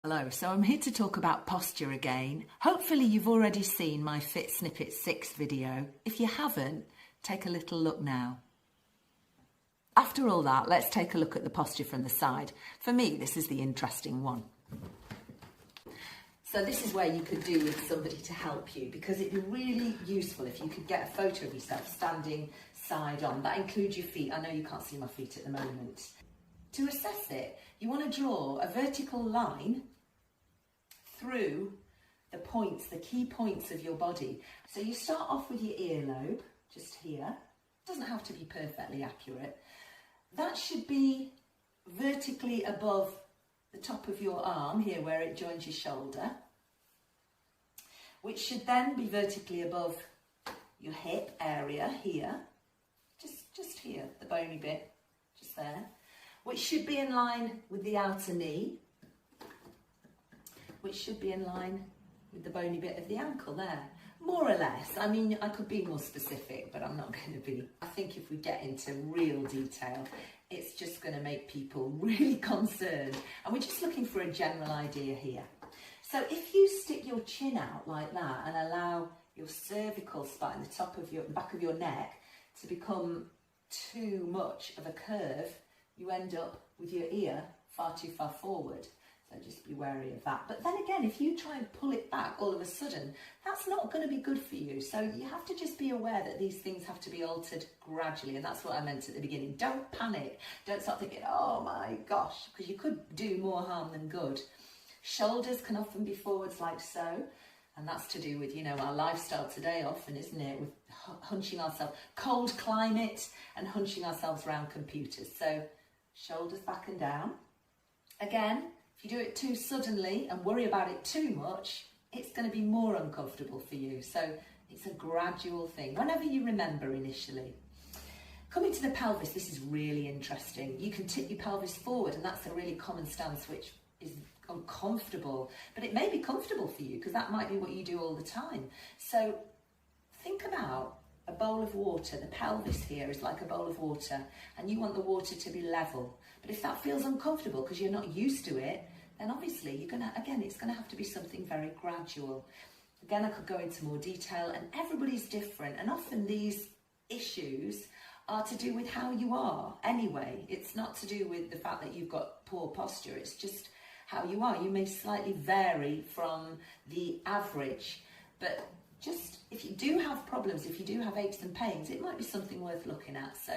Hello, so I'm here to talk about posture again. Hopefully you've already seen my Fit Snippet 6 video. If you haven't, take a little look now. After all that, let's take a look at the posture from the side. For me, this is the interesting one. So this is where you could do with somebody to help you, because it'd be really useful if you could get a photo of yourself standing side on. That includes your feet. I know you can't see my feet at the moment. To assess it, you want to draw a vertical line through the points, the key points of your body. So you start off with your earlobe, just here. It doesn't have to be perfectly accurate. That should be vertically above the top of your arm, here where it joins your shoulder, which should then be vertically above your hip area here, just here, the bony bit, just there, which should be in line with the outer knee, which should be in line with the bony bit of the ankle there. More or less. I mean, I could be more specific, but I'm not going to be. I think if we get into real detail, it's just going to make people really concerned. And we're just looking for a general idea here. So if you stick your chin out like that and allow your cervical spine, the top of your back of your neck, to become too much of a curve, you end up with your ear far too far forward. So just be wary of that. But then again, if you try and pull it back all of a sudden, that's not going to be good for you. So you have to just be aware that these things have to be altered gradually. And that's what I meant at the beginning. Don't panic. Don't start thinking, oh my gosh, because you could do more harm than good. Shoulders can often be forwards like so. And that's to do with, you know, our lifestyle today often, isn't it? With hunching ourselves, cold climate and hunching ourselves around computers. So shoulders back and down. Again, if you do it too suddenly and worry about it too much, it's going to be more uncomfortable for you. So it's a gradual thing, whenever you remember initially. Coming to the pelvis, this is really interesting. You can tip your pelvis forward, and that's a really common stance which is uncomfortable, but it may be comfortable for you because that might be what you do all the time. So think about a bowl of water. The pelvis here is like a bowl of water, and you want the water to be level. But if that feels uncomfortable because you're not used to it, then obviously you're gonna, again, it's gonna have to be something very gradual. Again, I could go into more detail, and everybody's different, and often these issues are to do with how you are anyway. It's not to do with the fact that you've got poor posture, it's just how you are. You may slightly vary from the average, but just if you do have problems, if you do have aches and pains, it might be something worth looking at. So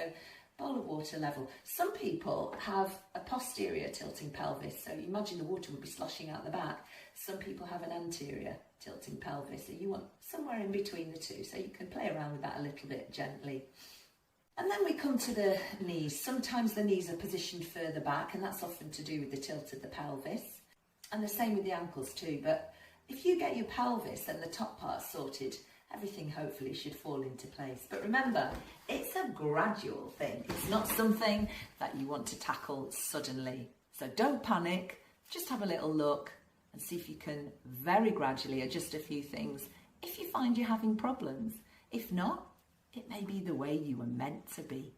bowl of water level. Some people have a posterior tilting pelvis, so you imagine the water would be sloshing out the back. Some people have an anterior tilting pelvis, so you want somewhere in between the two, so you can play around with that a little bit gently. And then we come to the knees. Sometimes the knees are positioned further back, and that's often to do with the tilt of the pelvis. And the same with the ankles too, but if you get your pelvis and the top part sorted, everything hopefully should fall into place. But remember, it's a gradual thing. It's not something that you want to tackle suddenly. So don't panic, just have a little look and see if you can very gradually adjust a few things if you find you're having problems. If not, it may be the way you were meant to be.